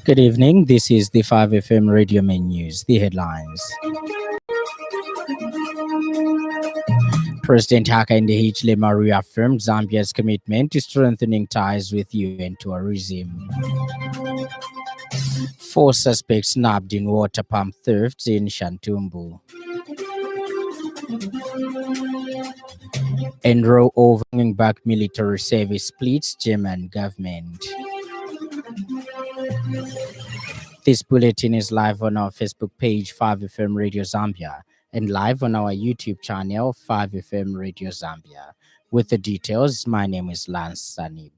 Good evening. This is the 5FM Radio Main News. The headlines. President Hakainde Hichilema reaffirmed Zambia's commitment to strengthening ties with UN tourism. 4 suspects nabbed in water pump thefts in Shantumbu. Enro over bringing back military service splits German government. This bulletin is live on our Facebook page, 5FM Radio Zambia, and live on our YouTube channel, 5FM Radio Zambia. With the details, my name is Lance Sannie.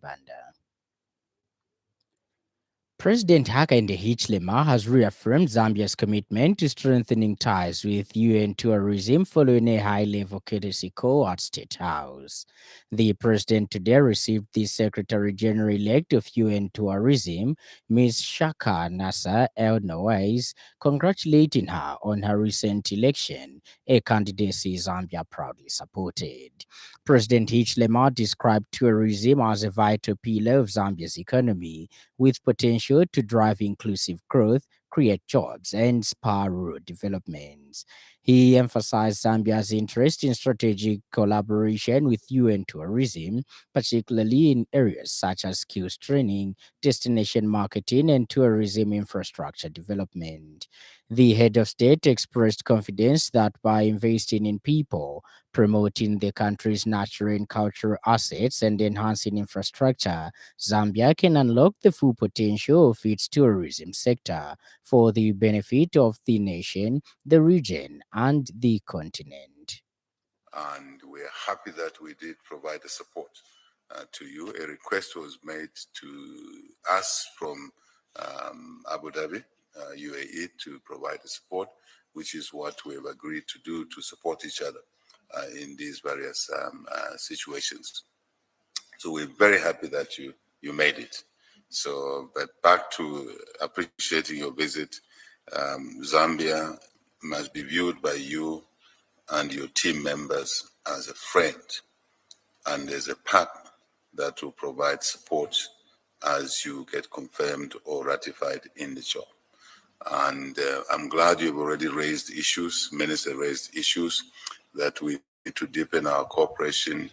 President Hakainde Hichilema has reaffirmed Zambia's commitment to strengthening ties with UN tourism following a high-level courtesy call at State House. The president today received the Secretary General-elect of UN Tourism, Ms. Shaka Nasser El-Nawais, congratulating her on her recent election, a candidacy Zambia proudly supported. President Hichilema described tourism as a vital pillar of Zambia's economy, with potential to drive inclusive growth, create jobs, and spur rural developments. He emphasized Zambia's interest in strategic collaboration with UN tourism, particularly in areas such as skills training, destination marketing, and tourism infrastructure development. The head of state expressed confidence that by investing in people, promoting the country's natural and cultural assets, and enhancing infrastructure, Zambia can unlock the full potential of its tourism sector for the benefit of the nation, the region, and the continent. And we're happy that we did provide the support to you. A request was made to us from Abu Dhabi, UAE, to provide the support, which is what we have agreed to do to support each other in these various situations. So we're very happy that you made it. So, but back to appreciating your visit. Zambia must be viewed by you and your team members as a friend and as a partner that will provide support as you get confirmed or ratified in the job. And I'm glad you've already raised issues, Minister raised issues that we need to deepen our cooperation.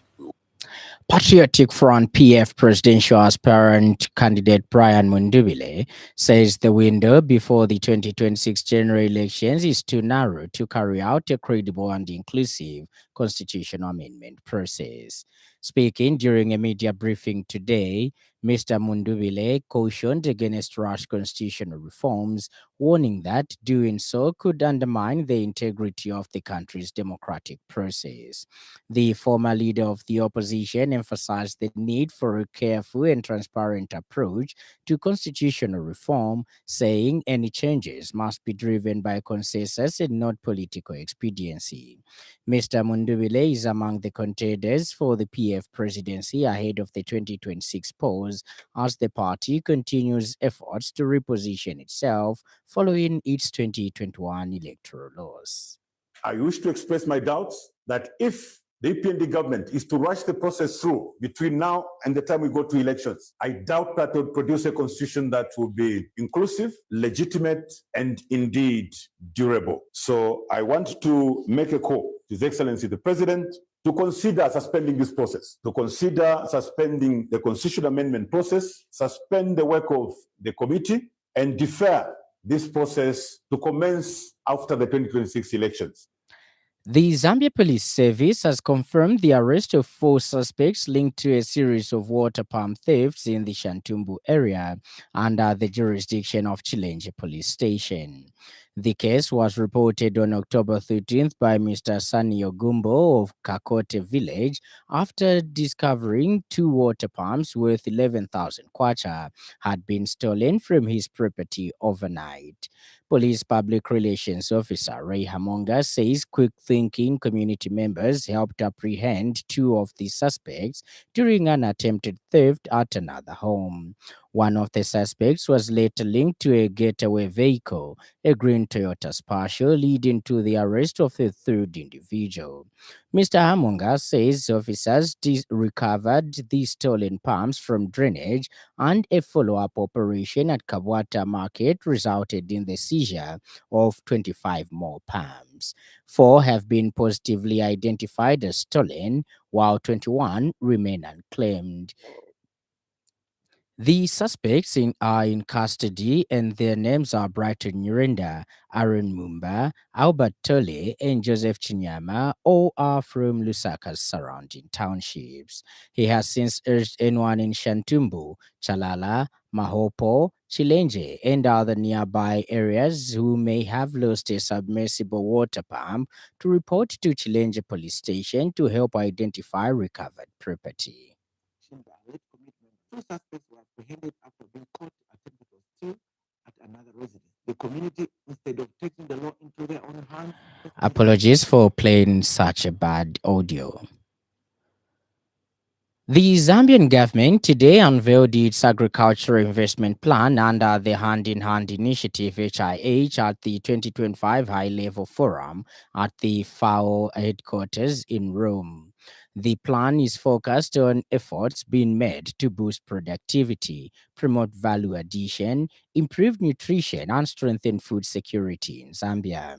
Patriotic Front PF presidential aspirant candidate Brian Mundubile says the window before the 2026 general elections is too narrow to carry out a credible and inclusive constitutional amendment process. Speaking during a media briefing today, Mr. Mundubile cautioned against rash constitutional reforms, warning that doing so could undermine the integrity of the country's democratic process. The former leader of the opposition emphasized the need for a careful and transparent approach to constitutional reform, saying any changes must be driven by consensus and not political expediency. Mr. Mundubile is among the contenders for the PF presidency ahead of the 2026 polls as the party continues efforts to reposition itself following its 2021 electoral loss. I wish to express my doubts that if the EPND government is to rush the process through between now and the time we go to elections, I doubt that would produce a constitution that will be inclusive, legitimate, and indeed durable. So I want to make a call to His Excellency the President to consider suspending this process, to consider suspending the constitutional amendment process, suspend the work of the committee, and defer this process to commence after the 2026 elections. The Zambia Police Service has confirmed the arrest of 4 suspects linked to a series of water pump thefts in the Shantumbu area under the jurisdiction of Chilenje Police Station. The case was reported on October 13th by Mr. Sani Ogumbo of Kakote village after discovering 2 water pumps worth 11,000 kwacha had been stolen from his property overnight. Police Public Relations Officer Ray Hamonga says quick-thinking community members helped apprehend 2 of the suspects during an attempted theft at another home. One of the suspects was later linked to a getaway vehicle, a green Toyota Spatial, leading to the arrest of a third individual. Mr. Hamunga says officers recovered the stolen palms from drainage, and a follow-up operation at Kabwata Market resulted in the seizure of 25 more palms. Four have been positively identified as stolen, while 21 remain unclaimed. The suspects are in custody, and their names are Brighton Nyirenda, Aaron Mumba, Albert Tole, and Joseph Chinyama, all are from Lusaka's surrounding townships. He has since urged anyone in Shantumbu, Chalala, Mahopo, Chilenje, and other nearby areas who may have lost a submersible water pump to report to Chilenje Police Station to help identify recovered property. Late commitment. Two suspects were apprehended after being caught attempting to steal at another residence. The community, instead of taking the law into their own hands, Apologies for playing such a bad audio. The Zambian government today unveiled its agricultural investment plan under the Hand in Hand Initiative HIH at the 2025 High Level Forum at the FAO headquarters in Rome. The plan is focused on efforts being made to boost productivity, promote value addition, improve nutrition, and strengthen food security in Zambia.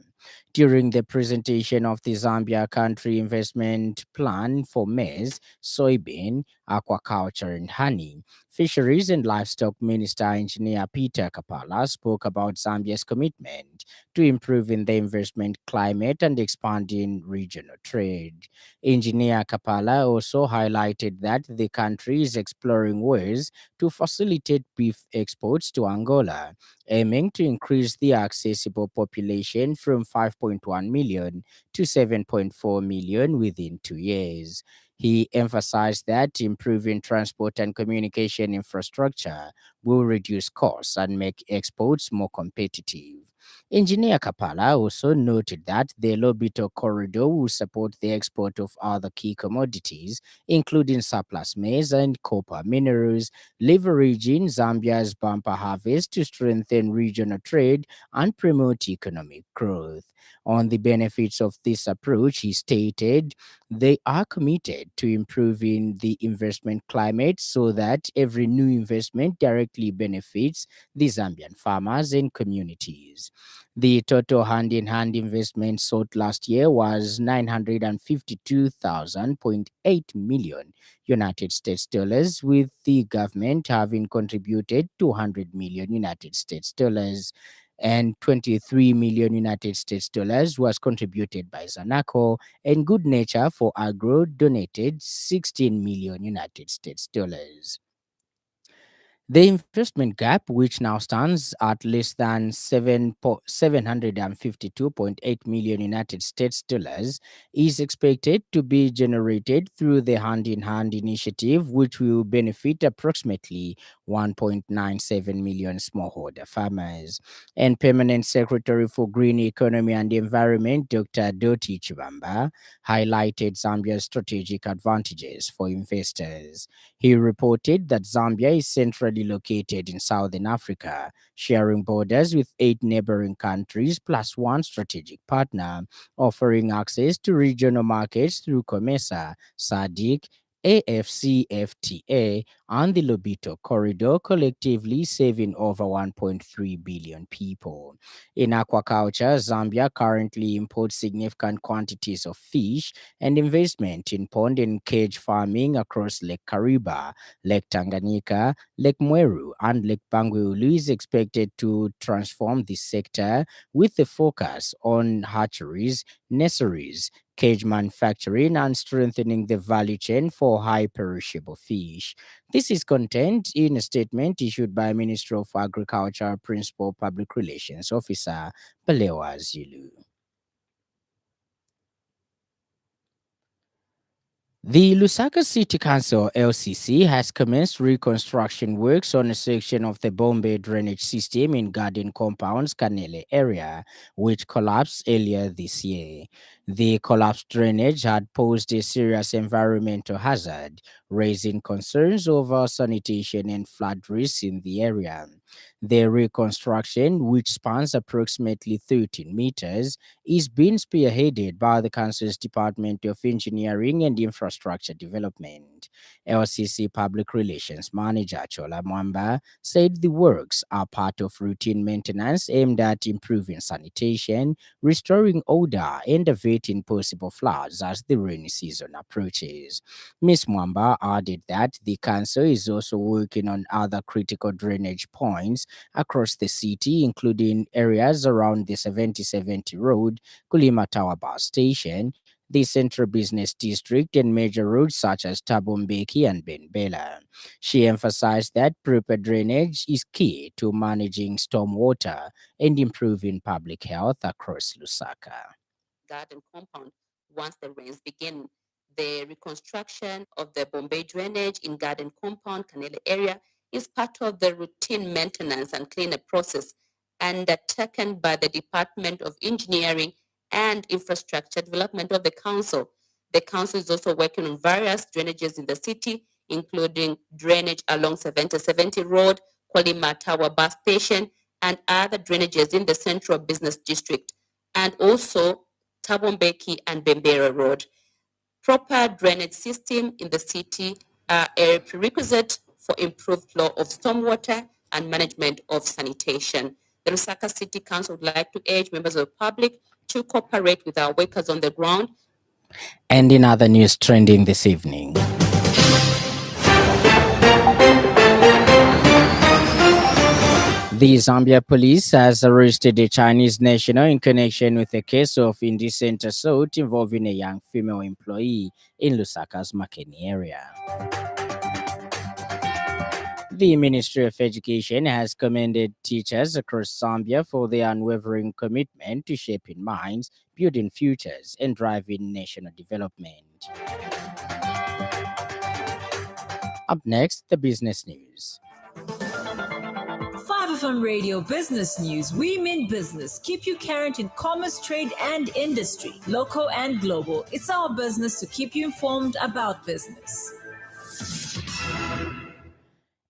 During the presentation of the Zambia Country Investment Plan for maize, soybean, aquaculture, and honey, Fisheries and Livestock Minister Engineer Peter Kapala spoke about Zambia's commitment to improving the investment climate and expanding regional trade. Engineer Kapala also highlighted that the country is exploring ways to facilitate beef exports to Angola, aiming to increase the accessible population from 5.1 million to 7.4 million within 2 years. He emphasized that improving transport and communication infrastructure will reduce costs and make exports more competitive. Engineer Kapala also noted that the Lobito corridor will support the export of other key commodities, including surplus maize and copper minerals, leveraging Zambia's bumper harvest to strengthen regional trade and promote economic growth. On the benefits of this approach, he stated they are committed to improving the investment climate so that every new investment directly benefits the Zambian farmers and communities. The total hand in hand investment sought last year was 952,000.8 million United States dollars, with the government having contributed 200 million United States dollars, and 23 million United States dollars was contributed by Zanaco, and Good Nature for Agro donated 16 million United States dollars. The investment gap, which now stands at less than 752.8 million United States dollars, is expected to be generated through the Hand in Hand initiative, which will benefit approximately 1.97 million smallholder farmers. And Permanent Secretary for Green Economy and Environment, Dr. Doti Chibamba, highlighted Zambia's strategic advantages for investors. He reported that Zambia is centrally located in southern Africa, sharing borders with 8 neighboring countries plus one strategic partner, offering access to regional markets through COMESA, SADC, AFCFTA, and the Lobito Corridor, collectively saving over 1.3 billion people. In aquaculture, Zambia currently imports significant quantities of fish, and investment in pond and cage farming across Lake Kariba, Lake Tanganyika, Lake Mweru, and Lake Bangweulu is expected to transform this sector with a focus on hatcheries, nurseries, cage manufacturing, and strengthening the value chain for high perishable fish. This is contained in a statement issued by Minister of Agriculture Principal Public Relations Officer Balewa Zulu. The Lusaka City Council (LCC) has commenced reconstruction works on a section of the Bombay drainage system in Garden Compound's Kanele area, which collapsed earlier this year. The collapsed drainage had posed a serious environmental hazard, raising concerns over sanitation and flood risks in the area. The reconstruction, which spans approximately 13 meters, is being spearheaded by the council's Department of Engineering and Infrastructure Development. LCC Public Relations Manager Chola Mwamba said the works are part of routine maintenance aimed at improving sanitation, restoring order, and averting possible floods as the rainy season approaches. Ms. Mwamba added that the council is also working on other critical drainage points across the city, including areas around the 7070 road, Kulima Tower Bus Station, the Central Business District, and major roads such as Tabumbeki and Benbela. She emphasized that proper drainage is key to managing stormwater and improving public health across Lusaka. Garden compound once the rains begin. The reconstruction of the Bombay drainage in Garden Compound, Canela area, is part of the routine maintenance and cleanup process undertaken by the Department of Engineering and Infrastructure Development of the Council. The Council is also working on various drainages in the city, including drainage along 7070 Road, Kwalima Tower Bus Station, and other drainages in the Central Business District, and also Tabombeki and Bembera Road. Proper drainage system in the city are a prerequisite for improved flow of stormwater and management of sanitation. The Lusaka City Council would like to urge members of the public to cooperate with our workers on the ground. And in other news trending this evening, the Zambia police has arrested a Chinese national in connection with a case of indecent assault involving a young female employee in Lusaka's Makeni area. The Ministry of Education has commended teachers across Zambia for their unwavering commitment to shaping minds, building futures, and driving national development. Up next, the business news. 5FM Radio Business News. We mean business. Keep you current in commerce, trade, and industry, local and global. It's our business to keep you informed about business.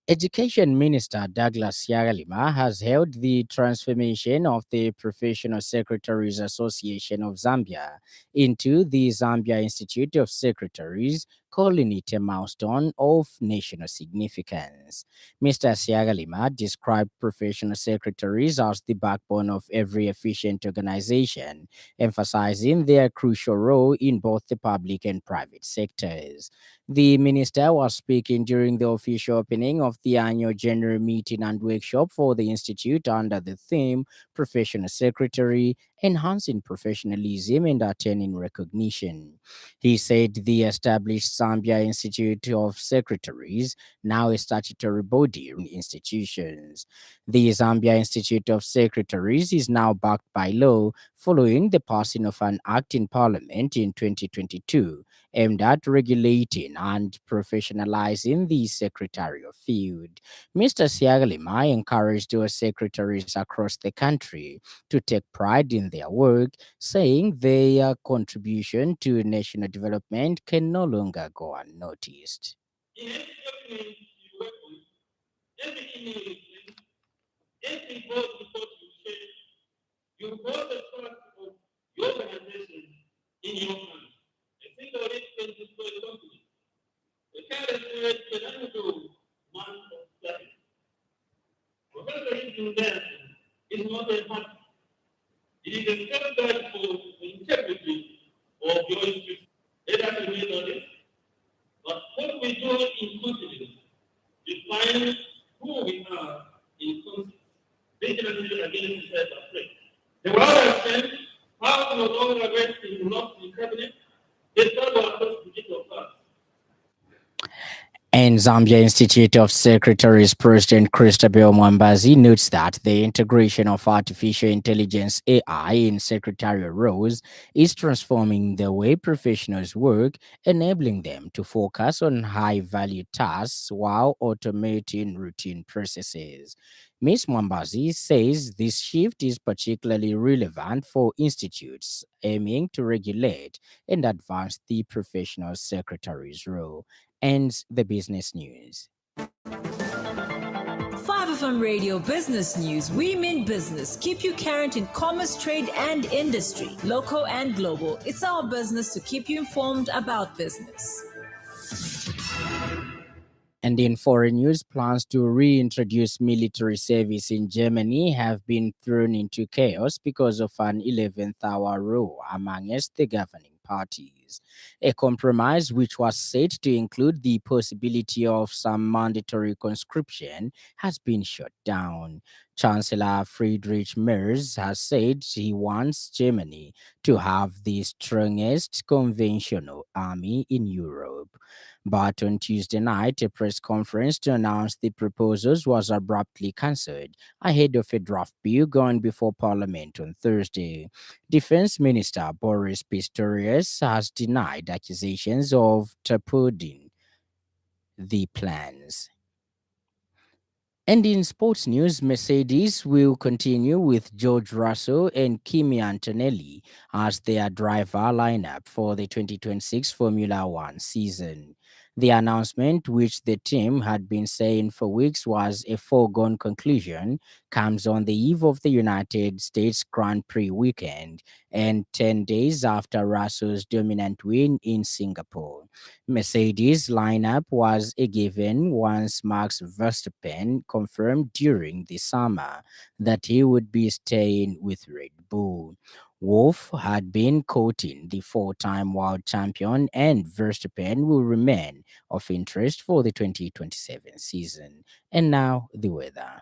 Education Minister Douglas Yagalima has held the transformation of the Professional Secretaries Association of Zambia into the Zambia Institute of Secretaries, calling it a milestone of national significance. Mr. Siagalima described professional secretaries as the backbone of every efficient organization, emphasizing their crucial role in both the public and private sectors. The minister was speaking during the official opening of the annual general meeting and workshop for the institute under the theme Professional Secretary, Enhancing Professionalism and Attaining Recognition. He said the established Zambia Institute of Secretaries, now a statutory body in institutions. The Zambia Institute of Secretaries is now backed by law following the passing of an act in Parliament in 2022 aimed at regulating and professionalizing the secretarial field. Mr. Siagalima encouraged those secretaries across the country to take pride in their work, saying their contribution to national development can no longer go unnoticed. In any document you work with, every email you send, every board report you share, you hold the trust of your organization in your hands. I think of it when this for a company. The carrier can do one of that. Whatever is in there is not a fact. It is a safeguard for the integrity of your institution. Let us remain on it. But what we do in confidence defines who we are in confidence. Vigilantly against self-afflict. The world has changed. How no longer rest in lost in cabinet. They travel across digital paths. And Zambia Institute of Secretaries President Christabel Mwambazi notes that the integration of artificial intelligence AI in secretarial roles is transforming the way professionals work, enabling them to focus on high-value tasks while automating routine processes. Ms. Mwambazi says this shift is particularly relevant for institutes aiming to regulate and advance the professional secretary's role. Ends the business news. 5FM Radio Business News. We mean business. Keep you current in commerce, trade, and industry, local and global. It's our business to keep you informed about business. And in foreign news, plans to reintroduce military service in Germany have been thrown into chaos because of an 11th hour row amongst the governing parties. A compromise which was said to include the possibility of some mandatory conscription has been shut down. Chancellor Friedrich Merz has said he wants Germany to have the strongest conventional army in Europe. But on Tuesday night, a press conference to announce the proposals was abruptly cancelled ahead of a draft bill going before Parliament on Thursday. Defense Minister Boris Pistorius has denied accusations of torpedoing the plans. And in sports news, Mercedes will continue with George Russell and Kimi Antonelli as their driver lineup for the 2026 Formula One season. The announcement, which the team had been saying for weeks was a foregone conclusion, comes on the eve of the United States Grand Prix weekend and 10 days after Russell's dominant win in Singapore. Mercedes' lineup was a given once Max Verstappen confirmed during the summer that he would be staying with Red Bull. Wolff had been courting the four-time world champion, and Verstappen will remain of interest for the 2027 season. And now the weather.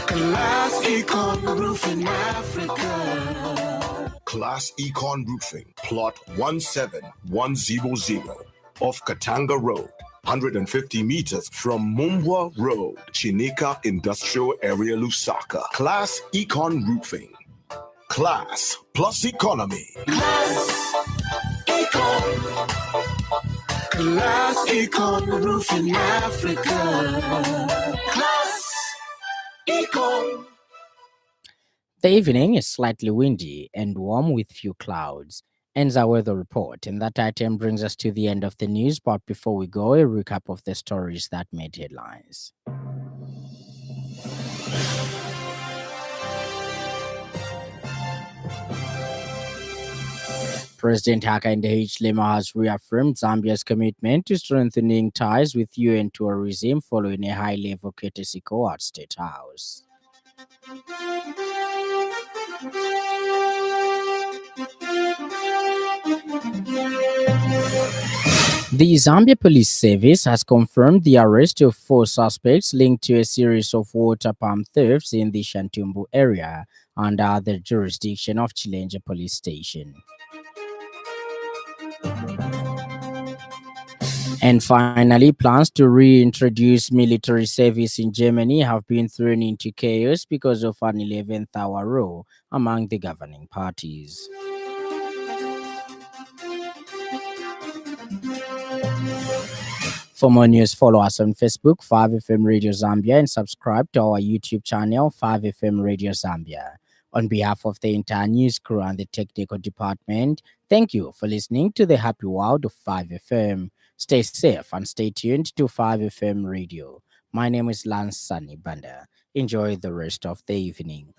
Class Econ Roofing Africa. Class Econ Roofing, plot 17100 off Katanga Road, 150 meters from Mumbwa Road, Chinika Industrial Area, Lusaka. Class Econ Roofing. Class plus economy. Class Econ. Class Econ Roofing Africa. Class Econ. The evening is slightly windy and warm with few clouds. Ends our weather report, and that item brings us to the end of the news. But before we go, a recap of the stories that made headlines. President Hakainde Hichilema has reaffirmed Zambia's commitment to strengthening ties with UN tourism following a high-level courtesy call at State House. The Zambia Police Service has confirmed the arrest of 4 suspects linked to a series of water pump thefts in the Shantumbu area under the jurisdiction of Chilenje Police Station. And finally, plans to reintroduce military service in Germany have been thrown into chaos because of an 11th hour row among the governing parties. For more news, follow us on Facebook, 5FM Radio Zambia, and subscribe to our YouTube channel, 5FM Radio Zambia. On behalf of the entire news crew and the technical department, thank you for listening to the happy world of 5FM. Stay safe and stay tuned to 5FM Radio. My name is Lance Sannie. Enjoy the rest of the evening.